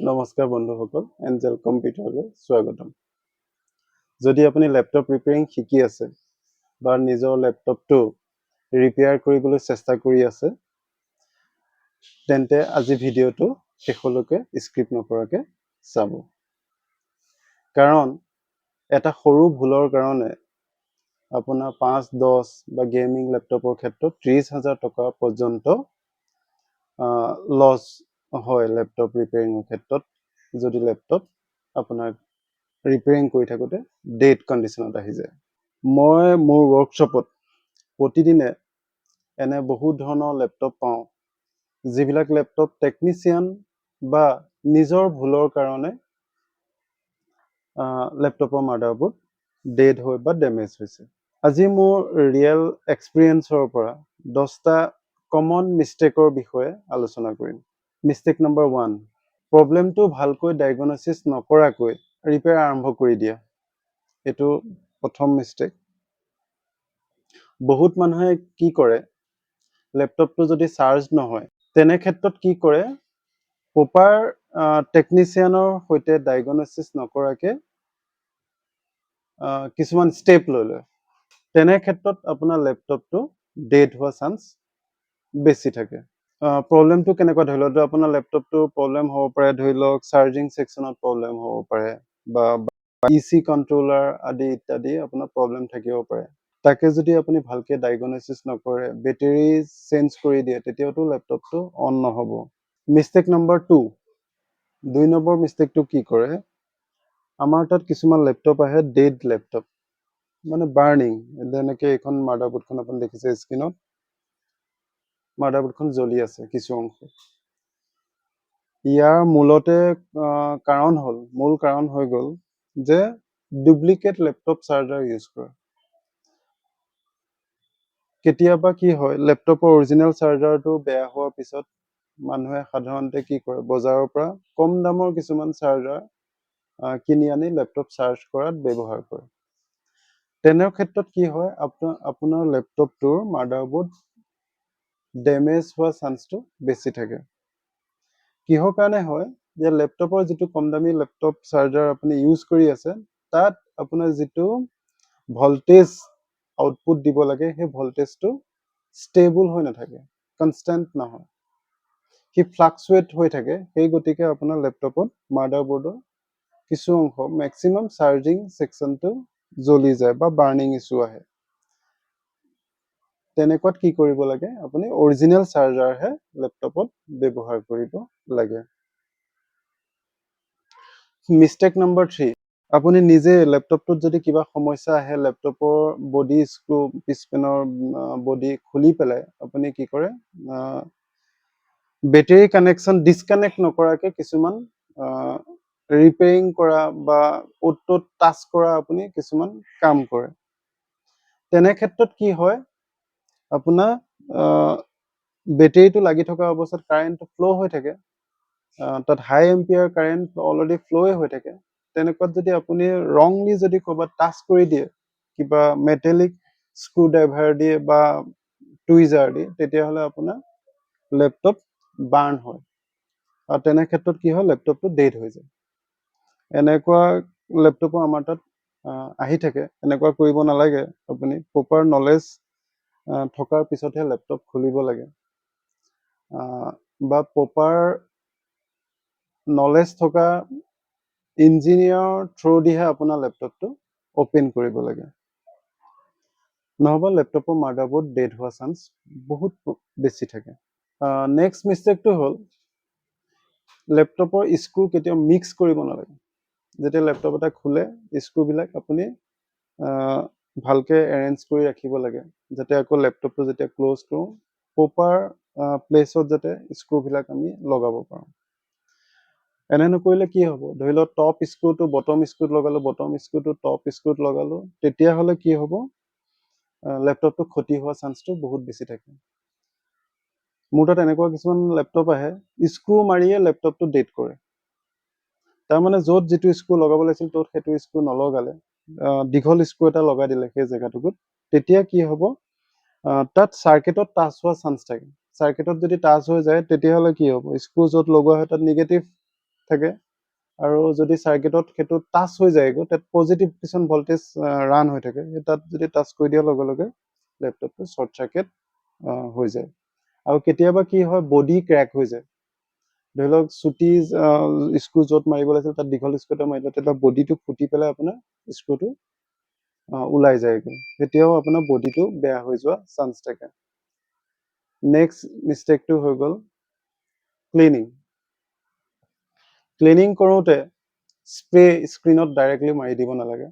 নমস্কাৰ বন্ধুসকল, এঞ্জেল কম্পিউটাৰলৈ স্বাগতম। যদি আপুনি লেপটপ ৰিপেয়াৰিং শিকি আছে বা নিজৰ লেপটপটো ৰিপেয়াৰ কৰিবলৈ চেষ্টা কৰি আছে, তেন্তে আজি ভিডিঅ'টো শেষলৈকে স্কিপ নকৰাকৈ চাব। কাৰণ এটা সৰু ভুলৰ কাৰণে আপোনাৰ 5-10 বা গেমিং লেপটপৰ ক্ষেত্ৰত 30,000 টকা পৰ্যন্ত লছ হয় লেপটপ ৰিপেয়াৰিঙৰ ক্ষেত্ৰত, যদি লেপটপ আপোনাৰ ৰিপেয়াৰিং কৰি থাকোঁতে ডেড কণ্ডিশ্যনত আহি যায়। মই মোৰ ৱৰ্কশ্বপত প্ৰতিদিনে এনে বহুত ধৰণৰ লেপটপ পাওঁ, যিবিলাক লেপটপ টেকনিচিয়ান বা নিজৰ ভুলৰ কাৰণে লেপটপৰ মাডাৰবোৰ্ড ডেড হৈ বা ডেমেজ হৈছে। আজি মোৰ ৰিয়েল এক্সপিৰিয়েঞ্চৰ পৰা 10টা কমন মিষ্টেকৰ বিষয়ে আলোচনা কৰিম। মিষ্টেক নম্বৰ 1, প্ৰব্লেমটো ভালকৈ ডায়েগনচিছ নকৰাকৈ ৰিপেয়াৰ আৰম্ভ কৰি দিয়া। এইটো প্ৰথম মিষ্টেক। বহুত মানুহে কি কৰে, লেপটপটো যদি চাৰ্জ নহয়, তেনে ক্ষেত্ৰত কি কৰে, প্ৰপাৰ টেকনিচিয়ানৰ সৈতে ডায়েগনচিছ নকৰাকৈ কিছুমান ষ্টেপ লৈ লয়। তেনে ক্ষেত্ৰত আপোনাৰ লেপটপটো ডেড হোৱা চান্স বেছি থাকে। প্ৰব্লেমটো কেনেকুৱা, ধৰি লওক আপোনাৰ লেপটপটো প্ৰব্লেম হ'ব পাৰে, ধৰি লওক চাৰ্জিং ছেকশ্যনত প্ৰব্লেম হ'ব পাৰে বা ইচি কণ্ট্ৰলাৰ আদি ইত্যাদি আপোনাৰ প্ৰব্লেম থাকিব পাৰে। তাকে যদি আপুনি ভালকৈ ডায়েগনচিছ নকৰে, বেটেৰী চেঞ্জ কৰি দিয়ে, তেতিয়াওতো লেপটপটো অন নহ'ব। মিষ্টেক নম্বৰ 2, 2 নম্বৰ মিষ্টেকটো কি কৰে, আমাৰ তাত কিছুমান লেপটপ আহে ডেড লেপটপ, মানে বাৰ্ণিং। যেনেকৈ এইখন মাডাৰবোৰ্ডখন আপুনি দেখিছে স্ক্ৰীণত, মাডাৰবোৰ্ডখন জ্বলি আছে কিছু অংশ। ইয়াৰ মূল কাৰণ হৈ গ'ল যে ডুপ্লিকেট লেপটপ চাৰ্জাৰ ইউজ কৰা। কেতিয়াবা কি হয়, লেপটপৰ অৰিজিনেল চাৰ্জাৰটো বেয়া হোৱাৰ পিছত মানুহে সাধাৰণতে কি কৰে, বজাৰৰ পৰা কম দামৰ কিছুমান চাৰ্জাৰ কিনি আনি লেপটপ চাৰ্জ কৰাত ব্যৱহাৰ কৰে। তেনে ক্ষেত্ৰত কি হয়, আপোনাৰ লেপটপটোৰ মাডাৰবোৰ্ড ডেমেজ হোৱা চান্সটো বেছি থাকে। কিহৰ কাৰণে হয়, যে লেপটপৰ যিটো কম দামী লেপটপ চাৰ্জাৰ আপুনি ইউজ কৰি আছে, তাত আপোনাৰ যিটো ভল্টেজ আউটপুট দিব লাগে, সেই ভল্টেজটো ষ্টেবল হৈ নাথাকে, কনষ্টেণ্ট নহয়, সি ফ্লাকচুৱেট হৈ থাকে। সেই গতিকে আপোনাৰ লেপটপত মাডাৰবোৰ্ডৰ কিছু অংশ, মেক্সিমাম চাৰ্জিং ছেকশ্যনটো জ্বলি যায় বা বাৰ্ণিং ইছ্যু আহে। তেনেকুৱাত কি কৰিব লাগে, আপুনি অৰিজিনেল চাৰ্জাৰহে লেপটপত ব্যৱহাৰ কৰিব লাগে। মিষ্টেক নম্বৰ 3, আপুনি নিজে লেপটপটোত যদি কিবা সমস্যা আহে, লেপটপৰ বডি স্ক্ৰু, পিছপিনৰ বডি খুলি পেলাই আপুনি কি কৰে, বেটেৰী কানেকশ্যন ডিছকানেক্ট নকৰাকৈ কিছুমান ৰিপেয়াৰিং কৰা বা অ'ত ত'ত টাচ কৰা আপুনি কিছুমান কাম কৰে। তেনে ক্ষেত্ৰত কি হয়, আপোনাৰ বেটেৰীটো লাগি থকা অৱস্থাত কাৰেণ্টটো ফ্ল' হৈ থাকে, তাত হাই এম্পিয়াৰ কাৰেণ্ট অলৰেডি ফ্ল'ৱে হৈ থাকে। তেনেকুৱাত যদি আপুনি ৰংলি যদি ক'ৰবাত টাচ কৰি দিয়ে, কিবা মেটেলিক স্ক্ৰু ড্ৰাইভাৰ দিয়ে বা টুইজাৰ দিয়ে, তেতিয়াহ'লে আপোনাৰ লেপটপ বাৰ্ণ হয়, আৰু তেনে ক্ষেত্ৰত কি হয়, লেপটপটো ডেড হৈ যায়। এনেকুৱা লেপটপো আমাৰ তাত আহি থাকে। এনেকুৱা কৰিব নালাগে। আপুনি প্ৰপাৰ নলেজ থকাৰ পিছতহে লেপটপ খুলিব লাগে, বা প্ৰপাৰ নলেজ থকা ইঞ্জিনিয়াৰৰ থ্ৰুদিহে আপোনাৰ লেপটপটো অপেন কৰিব লাগে, নহ'বা লেপটপৰ মাডাৰবোৰ্ড ডেড হোৱা চান্স বহুত বেছি থাকে। নেক্সট মিষ্টেকটো হ'ল, লেপটপৰ স্ক্ৰু কেতিয়াও মিক্স কৰিব নালাগে। যেতিয়া লেপটপ এটা খোলে, স্ক্ৰুবিলাক আপুনি ভালকৈ এৰেঞ্জ কৰি ৰাখিব লাগে, যাতে আকৌ লেপটপটো যেতিয়া ক্ল'জ কৰোঁ, প্ৰপাৰ প্লেচত যাতে স্ক্ৰুবিলাক আমি লগাব পাৰোঁ। এনে নকৰিলে কি হ'ব, ধৰি লওক টপ স্ক্ৰুটো বটম স্ক্ৰুত লগালোঁ, বটম স্ক্ৰুটো টপ স্ক্ৰুত লগালোঁ, তেতিয়াহ'লে কি হ'ব, লেপটপটো ক্ষতি হোৱা চান্সটো বহুত বেছি থাকে। মোৰ তাত এনেকুৱা কিছুমান লেপটপ আহে, স্ক্ৰু মাৰিয়ে লেপটপটো ডেড কৰে। তাৰমানে য'ত যিটো স্ক্ৰু লগাব লাগিছিল, ত'ত সেইটো স্ক্ৰু নলগালে, দীঘল স্ক্ৰু এটা লগাই দিলে সেই জেগাটোত, তেতিয়া কি হ'ব, তাত চাৰ্কিটত টাচ হোৱা চান্স থাকে। চাৰ্কিটত যদি টাচ হৈ যায়, তেতিয়াহ'লে কি হ'ব, স্ক্ৰু য'ত লগোৱা হয় তাত নিগেটিভ থাকে আৰু যদি চাৰ্কিটত সেইটো টাচ হৈ যায়গৈ তাত পজিটিভ কিছুমান ভল্টেজ ৰান হৈ থাকে সেই তাত যদি টাচ কৰি দিয়াৰ লগে লগে লেপটপটো শ্বৰ্ট চাৰ্কিট হৈ যায় আৰু কেতিয়াবা কি হয় বডি ক্ৰেক হৈ যায় ধৰি লওক চুটি স্ক্ৰু য'ত মাৰিব লাগিছিল তাত দীঘল স্ক্ৰু এটা মাৰিলে তেতিয়া বডিটো ফুটি পেলাই আপোনাৰ স্ক্ৰুটো ওলাই যায়গৈ তেতিয়াও আপোনাৰ বডিটো বেয়া হৈ যোৱা চান্স থাকে নেক্সট মিষ্টেকটো হৈ গ'ল ক্লিনিং কৰোঁতে স্প্ৰে স্ক্ৰীণত ডাইৰেক্টলি মাৰি দিব নালাগে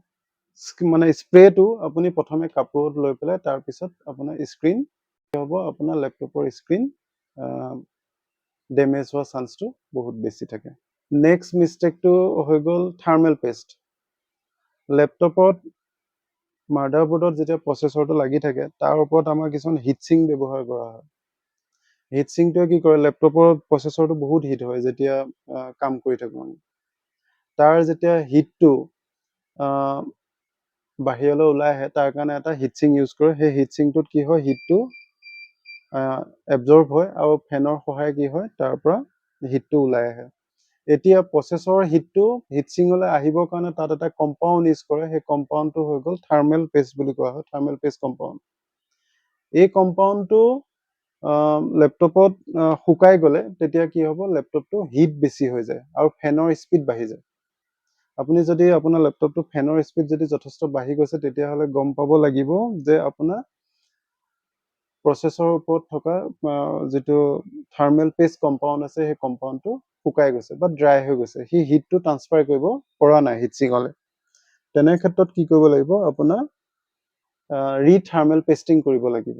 মানে স্প্ৰেটো আপুনি প্ৰথমে কাপোৰত লৈ পেলাই তাৰপিছত আপোনাৰ স্ক্ৰীণ কি হ'ব আপোনাৰ লেপটপৰ স্ক্ৰীণ ডেমেজ হোৱা চান্সটো বহুত বেছি থাকে নেক্সট মিষ্টেকটো হৈ গ'ল থাৰ্মেল পেষ্ট লেপটপত মাডাৰবোৰ্ডত যেতিয়া প্ৰচেছৰটো লাগি থাকে তাৰ ওপৰত আমাৰ কিছুমান হিটচিং ব্যৱহাৰ কৰা হয় হিটচিংটোৱে কি কৰে লেপটপৰ প্ৰচেছৰটো বহুত হিট হয় যেতিয়া কাম কৰি থাকোঁ আমি তাৰ যেতিয়া হিটটো বাহিৰলৈ ওলাই আহে তাৰ কাৰণে এটা হিটচিং ইউজ কৰে সেই হিটচিংটোত কি হয় হিটটো এবজৰ্ব হয় আৰু ফেনৰ সহায়ে কি হয় তাৰ পৰা হিটটো ওলাই আহে এতিয়া প্ৰচেছৰ হিটচিঙলৈ আহিবৰ কাৰণে তাত এটা কম্পাউণ্ড ইউজ কৰে সেই কম্পাউণ্ডটো হৈ গ'ল থাৰ্মেল পেষ্ট বুলি কোৱা হয় থাৰ্মেল পেষ্ট কম্পাউণ্ড এই কম্পাউণ্ডটো লেপটপত শুকাই গ'লে তেতিয়া কি হ'ব লেপটপটো হিট বেছি হৈ যায় আৰু ফেনৰ স্পীড বাঢ়ি যায় আপুনি যদি আপোনাৰ লেপটপটো ফেনৰ স্পীড যদি যথেষ্ট বাঢ়ি গৈছে তেতিয়াহ'লে গম পাব লাগিব যে আপোনাৰ প্ৰচেছৰৰ ওপৰত থকা যিটো থাৰ্মেল পেষ্ট কম্পাউণ্ড আছে সেই কম্পাউণ্ডটো শুকাই গৈছে বা ড্ৰাই হৈ গৈছে সি হিটটো ট্ৰান্সফাৰ কৰিব পৰা নাই হিটচিঙলৈ তেনে ক্ষেত্ৰত কি কৰিব লাগিব আপোনাৰ ৰিথাৰ্মেল পেষ্টিং কৰিব লাগিব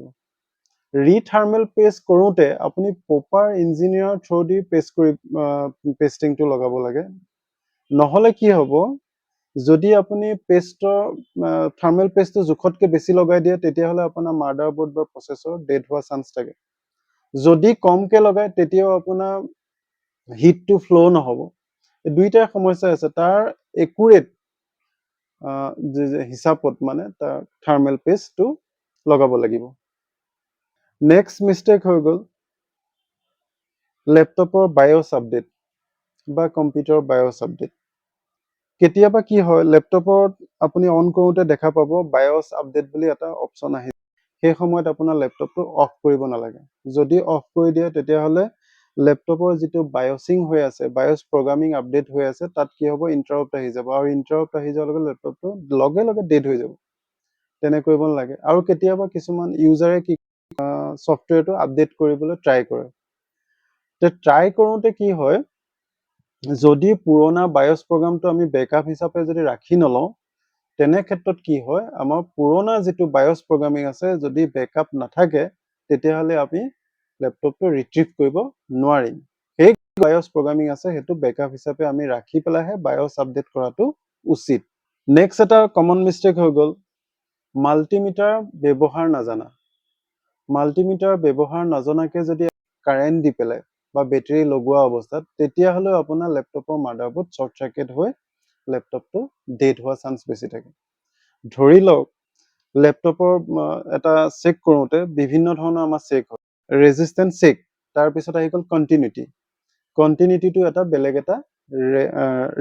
ৰিথাৰ্মেল পেষ্ট কৰোঁতে আপুনি প্ৰপাৰ ইঞ্জিনিয়াৰৰ থ্ৰুদি পেষ্টিংটো লগাব লাগে নহ'লে কি হ'ব যদি আপুনি থাৰ্মেল পেষ্টটো জোখতকৈ বেছি লগাই দিয়ে তেতিয়াহ'লে আপোনাৰ মাডাৰবোৰ্ড বা প্ৰচেছৰ ডেড হোৱা চান্স থাকে যদি কমকৈ লগায় তেতিয়াও আপোনাৰ হিটটো ফ্ল' নহ'ব এই দুইটাই সমস্যা আছে তাৰ একুৰেট হিচাপত মানে তাৰ থাৰ্মেল পেষ্টটো লগাব লাগিব নেক্সট মিষ্টেক হৈ গ'ল লেপটপৰ বায়'ছ আপডেট বা কম্পিউটাৰৰ বায়'ছ আপডেট কেতিয়াবা কি হয় লেপটপত আপুনি অন কৰোঁতে দেখা পাব বায়'ছ আপডেট বুলি এটা অপশ্যন আহে সেই সময়ত আপোনাৰ লেপটপটো অফ কৰিব নালাগে যদি অফ কৰি দিয়ে তেতিয়াহ'লে লেপটপৰ যিটো বায়'ছিং হৈ আছে বায়'ছ প্ৰগ্ৰামিং আপডেট হৈ আছে তাত কি হ'ব ইণ্টাৰাপ্ট আহি যাব আৰু ইণ্টাৰাপ্ট আহি যোৱাৰ লগে লেপটপটো লগে লগে ডেড হৈ যাব তেনে কৰিব নালাগে আৰু কেতিয়াবা কিছুমান ইউজাৰে কি ছফ্টৱেৰটো আপডেট কৰিবলৈ ট্ৰাই কৰে ট্ৰাই কৰোঁতে কি হয় যদি পুৰণা বায়'ছ প্ৰগ্ৰামটো আমি বেকআপ হিচাপে যদি ৰাখি নলওঁ তেনে ক্ষেত্ৰত কি হয় আমাৰ পুৰণা যিটো বায়'ছ প্ৰগ্ৰামিং আছে যদি বেকআপ নাথাকে তেতিয়াহ'লে আমি লেপটপটো ৰিট্ৰিভ কৰিব নোৱাৰিম সেই বায়'ছ প্ৰগ্ৰামিং আছে সেইটো বেকআপ হিচাপে আমি ৰাখি পেলাইহে বায়'ছ আপডেট কৰাটো উচিত নেক্সট এটা কমন মিষ্টেক হৈ গ'ল মাল্টিমিটাৰ ব্যৱহাৰ নাজানা মাল্টিমিটাৰ ব্যৱহাৰ নজনাকৈ যদি কাৰেণ্ট দি পেলাই বা বেটেৰী লগোৱা অৱস্থাত তেতিয়াহ'লেও আপোনাৰ লেপটপৰ মাডাৰবোৰ্ড শ্বৰ্ট চাৰ্কিট হৈ লেপটপটো ডেড হোৱা চান্স বেছি থাকে ধৰি লওক লেপটপৰ এটা চেক কৰোঁতে বিভিন্ন ধৰণৰ আমাৰ চেক হয় ৰেজিষ্টেঞ্চ চেক তাৰপিছত আহি গ'ল কণ্টিনিউটিটো এটা বেলেগ এটা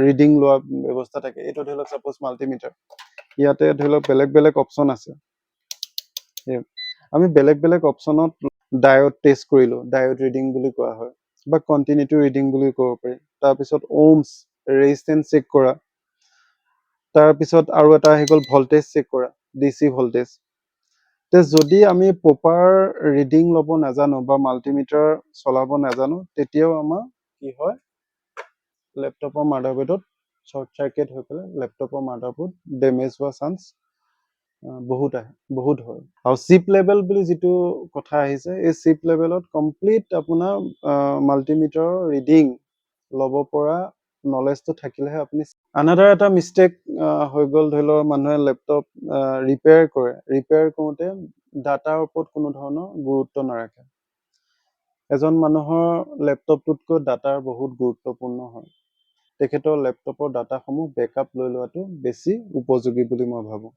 ৰিডিং লোৱা ব্যৱস্থা থাকে এইটো ধৰি লওক ছাপ'জ মাল্টিমিটাৰ ইয়াতে ধৰি লওক বেলেগ বেলেগ অপশ্যন আছে আমি বেলেগ বেলেগ অপশ্যনত ডায়ড টেষ্ট কৰিলোঁ ডায়ড ৰিডিং বুলি কোৱা হয় বা কণ্টিনিউটি ৰিডিং বুলি ক'ব পাৰি তাৰপিছত ওমছ ৰেজিষ্টেঞ্চ চেক কৰা তাৰপিছত আৰু এটা আহি গ'ল ভল্টেজ চেক কৰা DC ভল্টেজ যদি আমি প্ৰপাৰ ৰিডিং ল'ব নাজানো বা মাল্টিমিটাৰ চলাব নাজানো তেতিয়াও আমাৰ কি হয় লেপটপৰ মাডাৰবোৰ্ডত শ্বৰ্ট চাৰ্কিট হৈ পেলাই লেপটপৰ মাডাৰবোৰ্ড ডেমেজ হোৱা চান্স বহুত হয় আৰু চিপ লেভেল বুলি যিটো কথা আহিছে এই চিপ লেভেলত কমপ্লিট আপোনাৰ মাল্টিমিটাৰৰ ৰিডিং ল'ব পৰা নলেজটো থাকিলেহে আপুনি আনাডাৰ এটা মিষ্টেক হৈ গ'ল ধৰি লওক মানুহে লেপটপ ৰিপেয়াৰ কৰোঁতে ডাটাৰ ওপৰত কোনো ধৰণৰ গুৰুত্ব নাৰাখে এজন মানুহৰ লেপটপটোতকৈ ডাটাৰ বহুত গুৰুত্বপূৰ্ণ হয় তেখেতৰ লেপটপৰ ডাটাসমূহ বেকআপ লৈ লোৱাটো বেছি উপযোগী বুলি মই ভাবোঁ